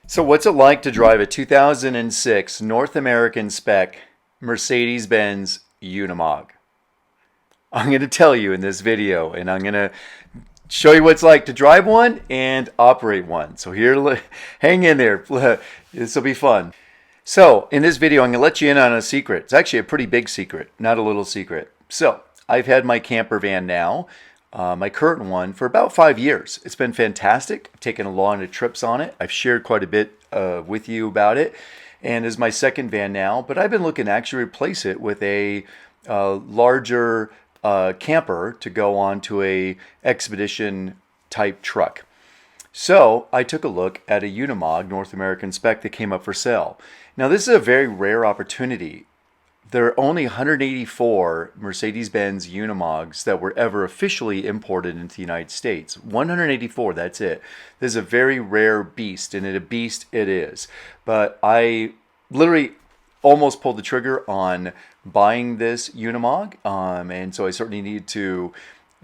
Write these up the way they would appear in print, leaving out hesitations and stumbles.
So what's it like to drive a 2006 North American spec Mercedes-Benz Unimog? I'm going to tell you in this video, and I'm going to show you what it's like to drive one and operate one. So here, hang in there. This will be fun. So in this video, I'm going to let you in on a secret. It's actually a pretty big secret, not a little secret. So I've had my camper van now, my current one, for about 5 years. It's been fantastic. I've taken a lot of trips on it. I've shared quite a bit with you about it, and is my second van now. But I've been looking to actually replace it with a larger camper to go on to a expedition type truck. So I took a look at a Unimog North American spec that came up for sale. Now this is a very rare opportunity. There are only 184 Mercedes-Benz Unimogs that were ever officially imported into the United States. 184, that's it. This is a very rare beast, and a beast it is. But I literally almost pulled the trigger on buying this Unimog, and so I certainly needed to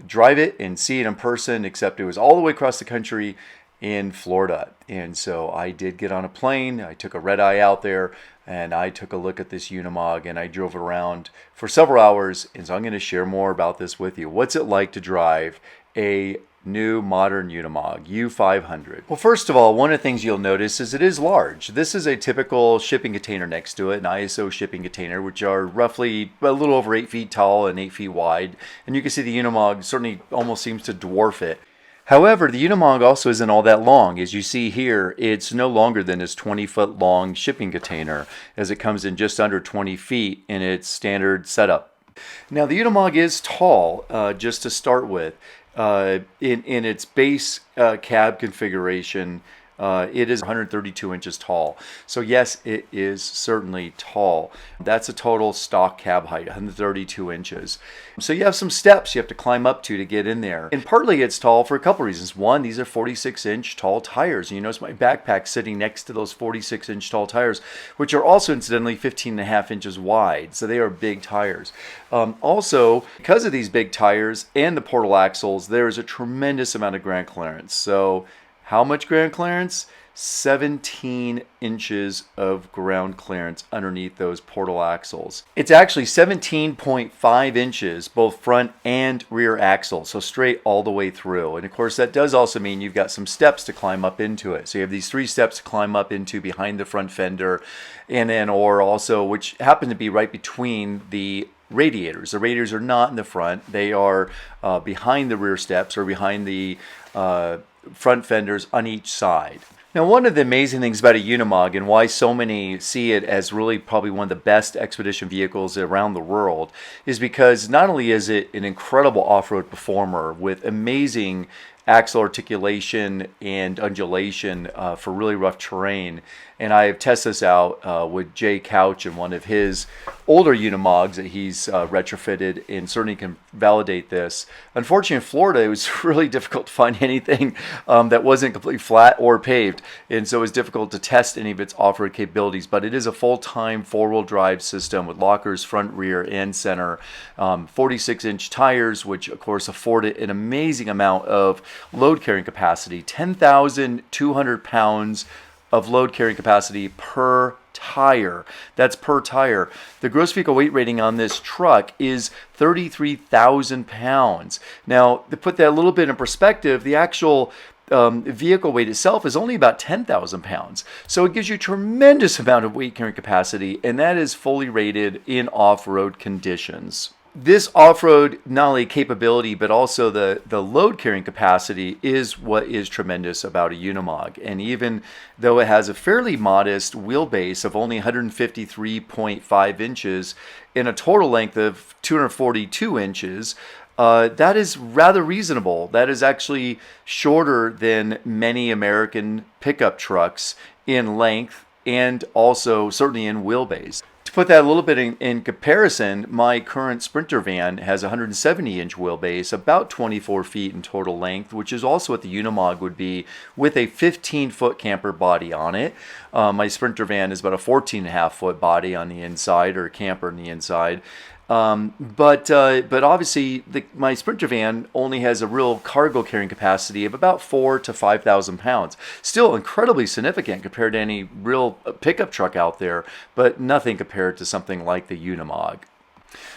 drive it and see it in person, except it was all the way across the country in Florida. And so I did get on a plane. I took a red eye out there, and I took a look at this Unimog, and I drove it around for several hours. And so I'm going to share more about this with you. What's it like to drive a new modern Unimog U500? Well, first of all, one of the things you'll notice is it is large. This is a typical shipping container next to it, an ISO shipping container, which are roughly a little over 8 feet tall and 8 feet wide. And you can see the Unimog certainly almost seems to dwarf it. However, the Unimog also isn't all that long. As you see here, it's no longer than this 20-foot long shipping container, as it comes in just under 20 feet in its standard setup. Now, the Unimog is tall, just to start with. In its base cab configuration, it is 132 inches tall. So yes, it is certainly tall. That's a total stock cab height, 132 inches. So you have some steps you have to climb up to get in there. And partly it's tall for a couple reasons. One, these are 46-inch tall tires. And you notice my backpack sitting next to those 46-inch tall tires, which are also incidentally 15.5 inches wide. So they are big tires. Also, because of these big tires and the portal axles, there is a tremendous amount of ground clearance. So how much ground clearance? 17 inches of ground clearance underneath those portal axles. It's actually 17.5 inches, both front and rear axles, so straight all the way through. And of course, that does also mean you've got some steps to climb up into it. So you have these 3 steps to climb up into behind the front fender, and then or also, which happen to be right between the radiators. The radiators are not in the front. They are behind the rear steps or behind the front fenders on each side. Now, one of the amazing things about a Unimog and why so many see it as really probably one of the best expedition vehicles around the world is because not only is it an incredible off-road performer with amazing axle articulation and undulation for really rough terrain. And I have tested this out with Jay Couch in one of his older Unimogs that he's retrofitted, and certainly can validate this. Unfortunately, in Florida, it was really difficult to find anything that wasn't completely flat or paved. And so it was difficult to test any of its off-road capabilities. But it is a full-time four-wheel drive system with lockers front, rear, and center. 46-inch tires, which of course afford it an amazing amount of load carrying capacity. 10,200 pounds of load carrying capacity per tire. That's per tire. The gross vehicle weight rating on this truck is 33,000 pounds. Now, to put that a little bit in perspective, the actual vehicle weight itself is only about 10,000 pounds. So it gives you a tremendous amount of weight carrying capacity, and that is fully rated in off-road conditions. This off-road not only capability but also the load carrying capacity is what is tremendous about a Unimog. And even though it has a fairly modest wheelbase of only 153.5 inches and a total length of 242 inches, that is rather reasonable. That is actually shorter than many American pickup trucks in length and also certainly in wheelbase. To put that a little bit in comparison, my current Sprinter van has a 170-inch wheelbase, about 24 feet in total length, which is also what the Unimog would be with a 15-foot camper body on it. My Sprinter van is about a 14.5-foot body on the inside, or camper on the inside. But obviously my Sprinter van only has a real cargo carrying capacity of about 4,000 to 5,000 pounds. Still incredibly significant compared to any real pickup truck out there, but nothing compared to something like the Unimog.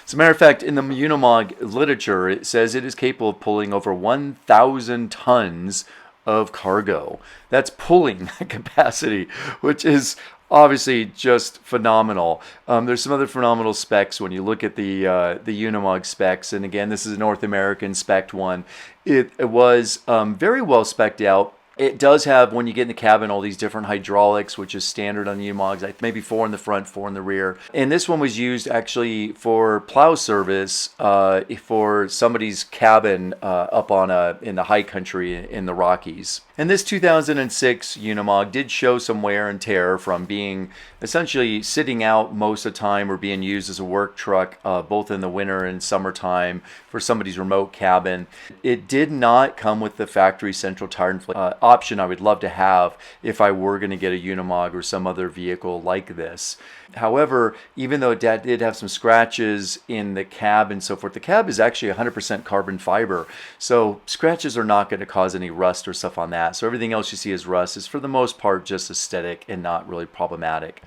As a matter of fact, in the Unimog literature, it says it is capable of pulling over 1,000 tons of cargo. That's pulling capacity, which is obviously just phenomenal. There's some other phenomenal specs when you look at the Unimog specs, and again, this is a North American spec'd one. It was very well spec'd out. It does have, when you get in the cabin, all these different hydraulics, which is standard on the Unimogs, maybe 4 in the front, 4 in the rear. And this one was used actually for plow service for somebody's cabin up on in the high country in the Rockies. And this 2006 Unimog did show some wear and tear from being essentially sitting out most of the time or being used as a work truck both in the winter and summertime for somebody's remote cabin. It did not come with the factory central tire inflation option I would love to have if I were going to get a Unimog or some other vehicle like this. However, even though it did have some scratches in the cab and so forth, the cab is actually 100% carbon fiber. So scratches are not going to cause any rust or stuff on that. So everything else you see as rust is for the most part just aesthetic and not really problematic.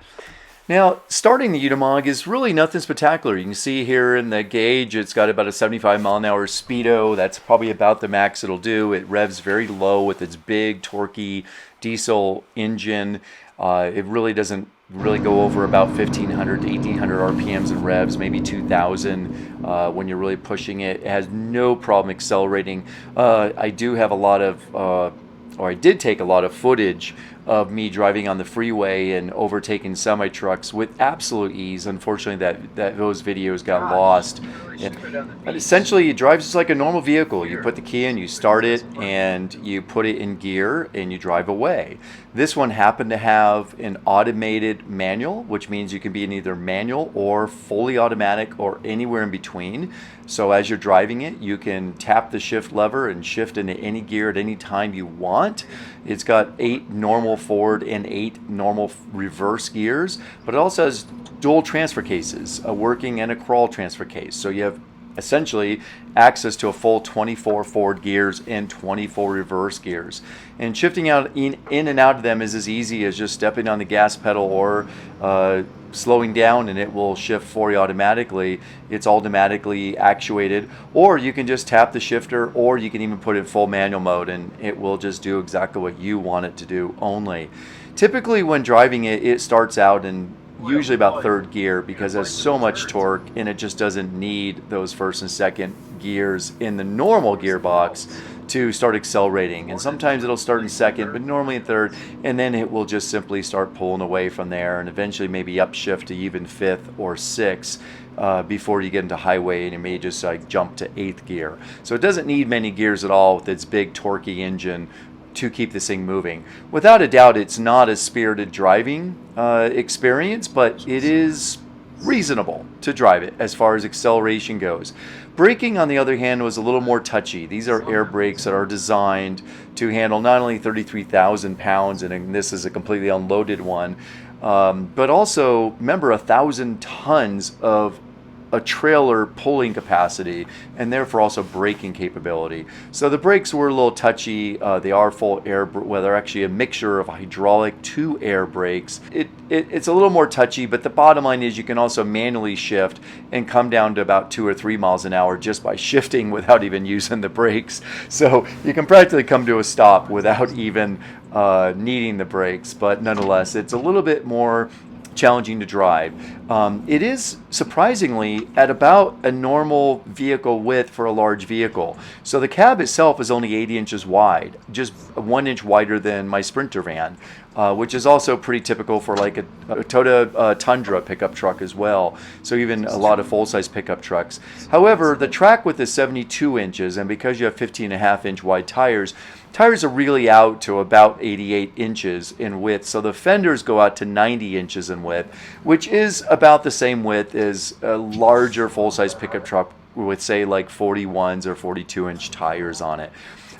Now, starting the Unimog is really nothing spectacular. You can see here in the gauge, it's got about a 75 mile an hour speedo. That's probably about the max it'll do. It revs very low with its big, torquey diesel engine. It really doesn't really go over about 1,500 to 1,800 RPMs in revs, maybe 2,000 when you're really pushing it. It has no problem accelerating. I do have a lot of, or I did take a lot of footage of me driving on the freeway and overtaking semi-trucks with absolute ease. Unfortunately, those videos got lost. But essentially, it drives just like a normal vehicle. You put the key in, you start it, and you put it in gear, and you drive away. This one happened to have an automated manual, which means you can be in either manual or fully automatic or anywhere in between. So as you're driving it, you can tap the shift lever and shift into any gear at any time you want. It's got 8 normal forward and 8 normal reverse gears, but it also has dual transfer cases, a working and a crawl transfer case. So you have essentially access to a full 24 forward gears and 24 reverse gears. And shifting out in and out of them is as easy as just stepping on the gas pedal or slowing down, and it will shift for you automatically. It's automatically actuated, or you can just tap the shifter, or you can even put it in full manual mode and it will just do exactly what you want it to do only. Typically when driving it, it starts out in usually about 3rd gear because it has so much torque and it just doesn't need those 1st and 2nd gears in the normal gearbox to start accelerating. And sometimes it'll start in 2nd, but normally in 3rd, and then it will just simply start pulling away from there and eventually maybe upshift to even 5th or 6th before you get into highway, and it may just like jump to 8th gear. So it doesn't need many gears at all with its big torquey engine to keep this thing moving. Without a doubt, it's not a spirited driving experience, but it is reasonable to drive it as far as acceleration goes. Braking, on the other hand, was a little more touchy. These are air brakes that are designed to handle not only 33,000 pounds, and this is a completely unloaded one, but also, remember, 1,000 tons of a trailer pulling capacity and therefore also braking capability. So the brakes were a little touchy. They are full air, well, they're actually a mixture of hydraulic to air brakes. It's a little more touchy, but the bottom line is you can also manually shift and come down to about 2 or 3 miles an hour just by shifting without even using the brakes. So you can practically come to a stop without even needing the brakes, but nonetheless, it's a little bit more challenging to drive. It is surprisingly at about a normal vehicle width for a large vehicle. So the cab itself is only 80 inches wide, just 1 inch wider than my Sprinter van, which is also pretty typical for like a Toyota Tundra pickup truck as well. So even a lot of full-size pickup trucks. However, the track width is 72 inches, and because you have 15.5-inch wide tires are really out to about 88 inches in width. So the fenders go out to 90 inches in width, which is about the same width as a larger full-size pickup truck with, say, like 41s or 42-inch tires on it.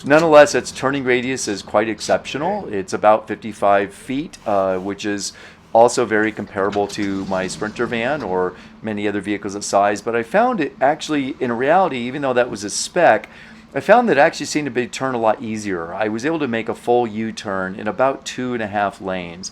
Nonetheless, its turning radius is quite exceptional. It's about 55 feet, which is also very comparable to my Sprinter van or many other vehicles of size, but I found it actually, in reality, even though that was a spec, I found that it actually seemed to be turn a lot easier. I was able to make a full U-turn in about 2.5 lanes.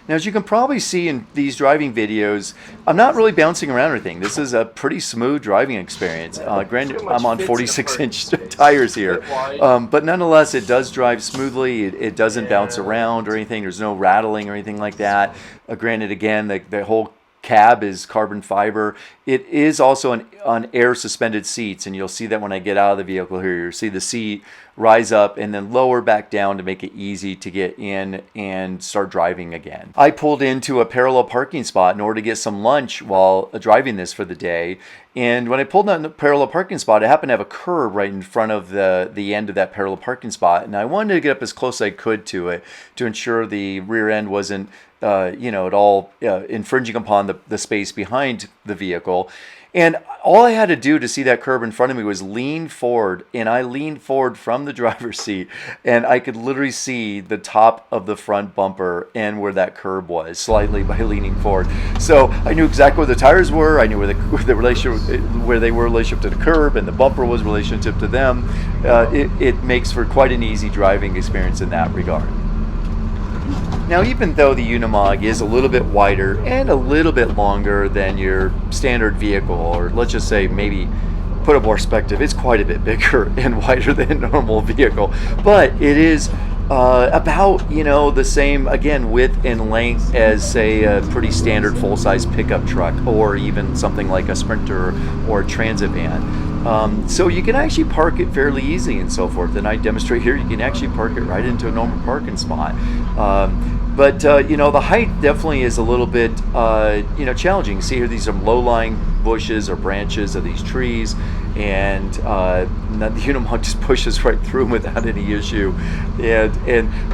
Now, as you can probably see in these driving videos, I'm not really bouncing around or anything. This is a pretty smooth driving experience. Granted, I'm on 46-inch tires here, but nonetheless, it does drive smoothly. It doesn't bounce around or anything. There's no rattling or anything like that. Granted, again, the whole cab is carbon fiber. It is also on air suspended seats, and you'll see that when I get out of the vehicle here. You'll see the seat rise up and then lower back down to make it easy to get in and start driving again. I pulled into a parallel parking spot in order to get some lunch while driving this for the day. And when I pulled down the parallel parking spot, I happened to have a curb right in front of the end of that parallel parking spot. And I wanted to get up as close as I could to it to ensure the rear end wasn't at all infringing upon the space behind the vehicle. And all I had to do to see that curb in front of me was lean forward, and I leaned forward from the driver's seat, and I could literally see the top of the front bumper and where that curb was slightly by leaning forward. So I knew exactly where the tires were. I knew where the relationship, where they were in relationship to the curb, and the bumper was relationship to them. It makes for quite an easy driving experience in that regard. Now, even though the Unimog is a little bit wider and a little bit longer than your standard vehicle, or let's just say maybe put a more perspective, it's quite a bit bigger and wider than a normal vehicle, but it is about the same, again, width and length as, say, a pretty standard full-size pickup truck, or even something like a Sprinter or a Transit van. So you can actually park it fairly easy and so forth. And I demonstrate here, you can actually park it right into a normal parking spot. But the height definitely is a little bit challenging. See here, these are low-lying bushes or branches of these trees, and the Unimog just pushes right through them without any issue. And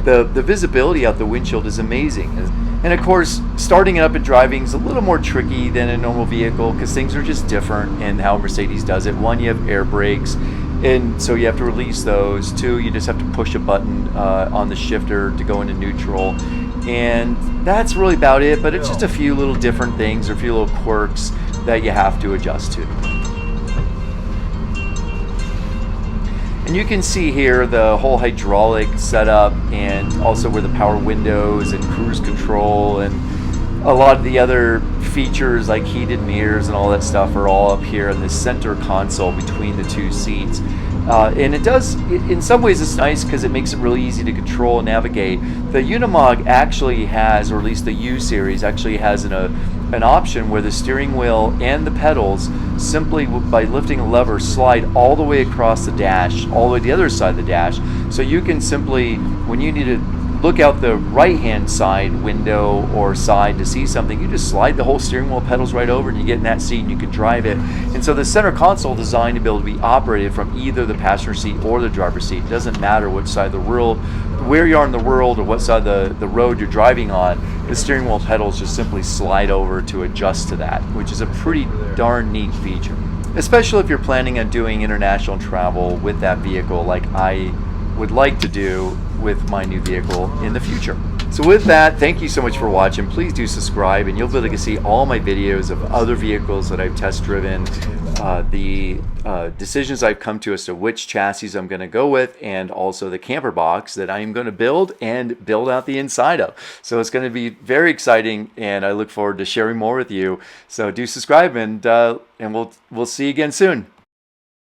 the visibility out the windshield is amazing. And of course, starting it up and driving is a little more tricky than a normal vehicle because things are just different in how Mercedes does it. One, you have air brakes, and so you have to release those. Two, you just have to push a button on the shifter to go into neutral. And that's really about it, but it's just a few little different things or a few little quirks that you have to adjust to. And you can see here the whole hydraulic setup, and also where the power windows and cruise control and a lot of the other features like heated mirrors and all that stuff are all up here in the center console between the two seats. And it does, in some ways it's nice because it makes it really easy to control and navigate. The Unimog actually has, or at least the U series actually has an option where the steering wheel and the pedals simply by lifting a lever slide all the way across the dash, all the way to the other side of the dash. So you can simply, when you need to look out the right hand side window or side to see something, you just slide the whole steering wheel pedals right over and you get in that seat and you can drive it. And so the center console is designed to be able to be operated from either the passenger seat or the driver's seat. It doesn't matter which side of the world, where you are in the world, or what side of the road you're driving on. The steering wheel pedals just simply slide over to adjust to that, which is a pretty darn neat feature, especially if you're planning on doing international travel with that vehicle like I would like to do with my new vehicle in the future. So with that, thank you so much for watching. Please do subscribe, and you'll be able to see all my videos of other vehicles that I've test driven, the decisions I've come to as to which chassis I'm going to go with, and also the camper box that I'm going to build and build out the inside of. So it's going to be very exciting, and I look forward to sharing more with you. So do subscribe, and we'll see you again soon.